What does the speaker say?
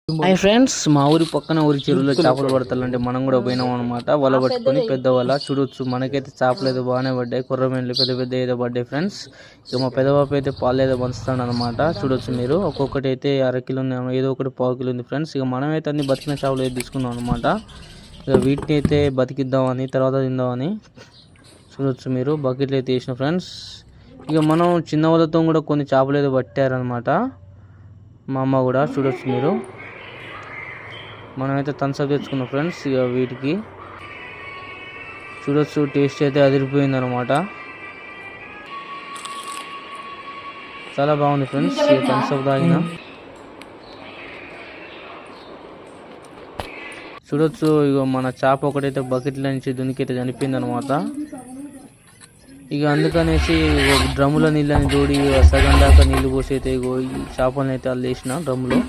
Hi friends, మా ఊరి పక్కన ఊరి చెరువులో చేపలు పడతాలంటే మనం కూడా పోయినాం అనమాట. వల పట్టుకొని పెద్ద వల చూడొచ్చు. మనకైతే చేపలు ఏదో బాగానే పడ్డాయి, కుర్రమేన్లు పెద్ద పెద్ద ఏదో పడ్డాయి ఫ్రెండ్స్. ఇక మా పెద్దబాబు అయితే పాలు ఏదో పంచుతాడు అనమాట. చూడొచ్చు మీరు, ఒక్కొక్కటి అయితే 1/2 కిలో ఉంది, ఏదో ఒకటి 1/4 కిలో ఉంది ఫ్రెండ్స్. ఇక మనమైతే అన్ని బతికిన చేపలు అయితే తీసుకున్నాం అనమాట. ఇక వీటిని అయితే బతికిద్దామని తర్వాత తిందామని చూడొచ్చు మీరు. బకెట్లు అయితే వేసిన ఫ్రెండ్స్. ఇక మనం చిన్న వలతో కూడా కొన్ని చేపలు ఏదో పట్టారనమాట, మా అమ్మ కూడా. చూడొచ్చు మీరు, మనమైతే థమ్స్అప్ తెచ్చుకున్నాం ఫ్రెండ్స్. ఇక వీటికి చూడొచ్చు, టేస్ట్ అయితే అదిరిపోయింది అనమాట. చాలా బాగుంది ఫ్రెండ్స్. ఇక థమ్స్అప్ తాగిన చూడొచ్చు. ఇక మన చేప ఒకటైతే బకెట్ల నుంచి దునికైతే చనిపోయింది అనమాట. ఇక అందుకనేసి డ్రమ్ములో నీళ్ళని తోడి సగం దాకా నీళ్లు పోసి అయితే చేపలను అయితే అల్లేసిన డ్రమ్ములో.